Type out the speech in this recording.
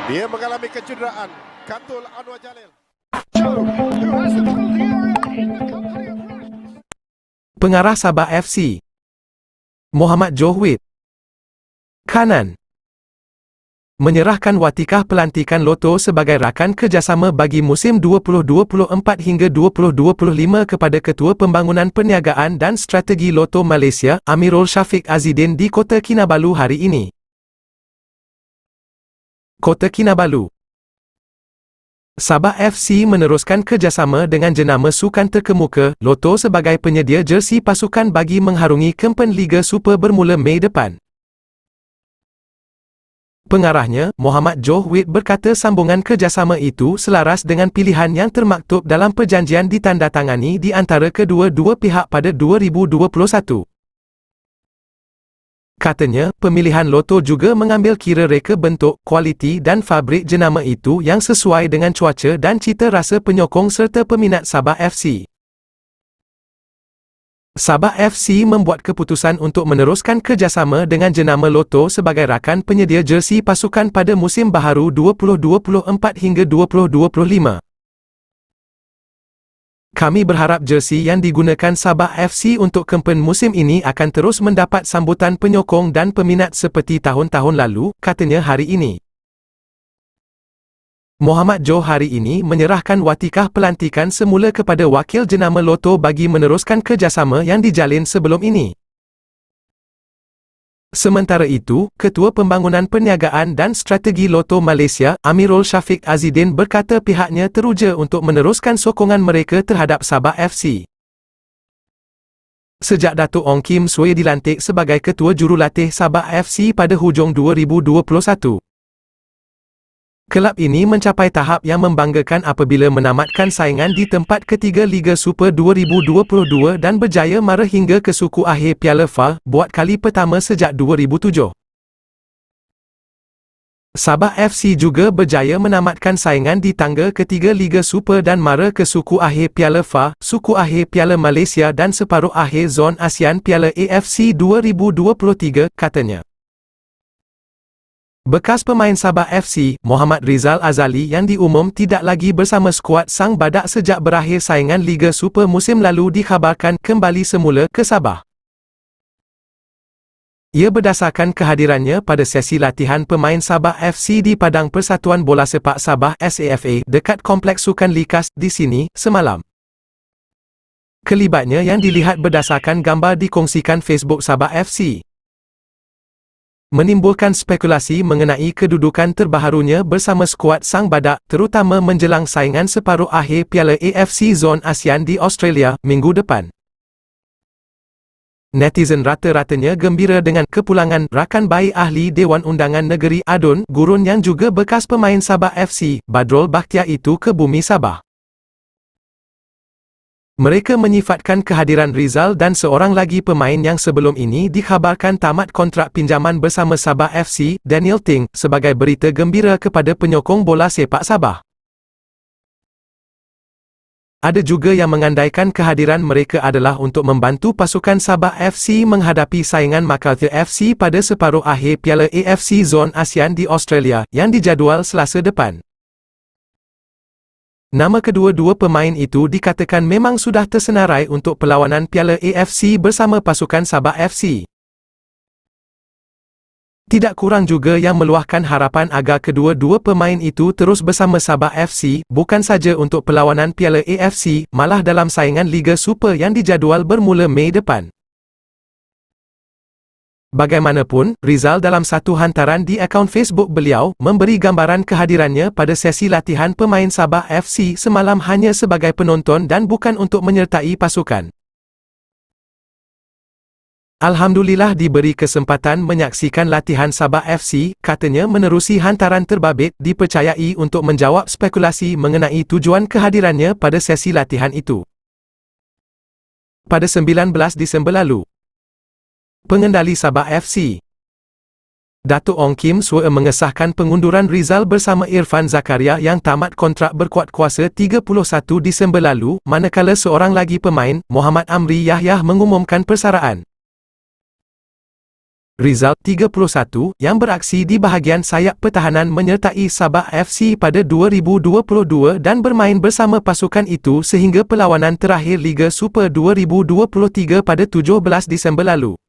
Dia mengalami kecederaan. Katul Anwar Jalil. Pengarah Sabah FC, Muhammad Johwit. Kanan, menyerahkan watikah pelantikan Loto sebagai rakan kerjasama bagi musim 2024 hingga 2025 kepada Ketua Pembangunan Perniagaan dan Strategi Loto Malaysia, Amirul Shafiq Azidin di Kota Kinabalu hari ini. Kota Kinabalu. Sabah FC meneruskan kerjasama dengan jenama sukan terkemuka, Loto sebagai penyedia jersey pasukan bagi mengharungi kempen Liga Super bermula Mei depan. Pengarahnya, Muhammad Johwit berkata sambungan kerjasama itu selaras dengan pilihan yang termaktub dalam perjanjian ditandatangani di antara kedua-dua pihak pada 2021. Katanya, pemilihan Loto juga mengambil kira reka bentuk, kualiti dan fabrik jenama itu yang sesuai dengan cuaca dan cita rasa penyokong serta peminat Sabah FC. Sabah FC membuat keputusan untuk meneruskan kerjasama dengan jenama Loto sebagai rakan penyedia jersey pasukan pada musim baharu 2024 hingga 2025. Kami berharap jersey yang digunakan Sabah FC untuk kempen musim ini akan terus mendapat sambutan penyokong dan peminat seperti tahun-tahun lalu, katanya hari ini. Muhammad Joh hari ini menyerahkan watikah pelantikan semula kepada wakil jenama Loto bagi meneruskan kerjasama yang dijalin sebelum ini. Sementara itu, Ketua Pembangunan Perniagaan dan Strategi Loto Malaysia, Amirul Shafiq Azidin berkata pihaknya teruja untuk meneruskan sokongan mereka terhadap Sabah FC. Sejak Datuk Ong Kim Swee dilantik sebagai Ketua Jurulatih Sabah FC pada hujung 2021. Kelab ini mencapai tahap yang membanggakan apabila menamatkan saingan di tempat ketiga Liga Super 2022 dan berjaya mara hingga ke suku akhir Piala FA, buat kali pertama sejak 2007. Sabah FC juga berjaya menamatkan saingan di tangga ketiga Liga Super dan mara ke suku akhir Piala FA, suku akhir Piala Malaysia dan separuh akhir Zon ASEAN Piala AFC 2023, katanya. Bekas pemain Sabah FC, Muhammad Rizal Azali yang diumum tidak lagi bersama skuad Sang Badak sejak berakhir saingan Liga Super musim lalu dikhabarkan kembali semula ke Sabah. Ia berdasarkan kehadirannya pada sesi latihan pemain Sabah FC di Padang Persatuan Bola Sepak Sabah SAFA dekat Kompleks Sukan Likas di sini semalam. Kelibatnya yang dilihat berdasarkan gambar dikongsikan Facebook Sabah FC. Menimbulkan spekulasi mengenai kedudukan terbaharunya bersama skuad Sang Badak, terutama menjelang saingan separuh akhir Piala AFC Zon ASEAN di Australia, minggu depan. Netizen rata-ratanya gembira dengan kepulangan rakan baik ahli Dewan Undangan Negeri Adun Gurun yang juga bekas pemain Sabah FC, Badrul Bakhtiar itu ke bumi Sabah. Mereka menyifatkan kehadiran Rizal dan seorang lagi pemain yang sebelum ini dikhabarkan tamat kontrak pinjaman bersama Sabah FC, Daniel Ting, sebagai berita gembira kepada penyokong bola sepak Sabah. Ada juga yang mengandaikan kehadiran mereka adalah untuk membantu pasukan Sabah FC menghadapi saingan MacArthur FC pada separuh akhir Piala AFC Zon ASEAN di Australia, yang dijadual Selasa depan. Nama kedua-dua pemain itu dikatakan memang sudah tersenarai untuk perlawanan Piala AFC bersama pasukan Sabah FC. Tidak kurang juga yang meluahkan harapan agar kedua-dua pemain itu terus bersama Sabah FC, bukan saja untuk perlawanan Piala AFC, malah dalam saingan Liga Super yang dijadual bermula Mei depan. Bagaimanapun, Rizal dalam satu hantaran di akaun Facebook beliau, memberi gambaran kehadirannya pada sesi latihan pemain Sabah FC semalam hanya sebagai penonton dan bukan untuk menyertai pasukan. Alhamdulillah diberi kesempatan menyaksikan latihan Sabah FC, katanya menerusi hantaran terbabit, dipercayai untuk menjawab spekulasi mengenai tujuan kehadirannya pada sesi latihan itu. Pada 19 Disember lalu, pengendali Sabah FC, Datuk Ong Kim Swee mengesahkan pengunduran Rizal bersama Irfan Zakaria yang tamat kontrak berkuat kuasa 31 Disember lalu, manakala seorang lagi pemain, Muhammad Amri Yahya mengumumkan persaraan. Result 31 yang beraksi di bahagian sayap pertahanan menyertai Sabah FC pada 2022 dan bermain bersama pasukan itu sehingga perlawanan terakhir Liga Super 2023 pada 17 Disember lalu.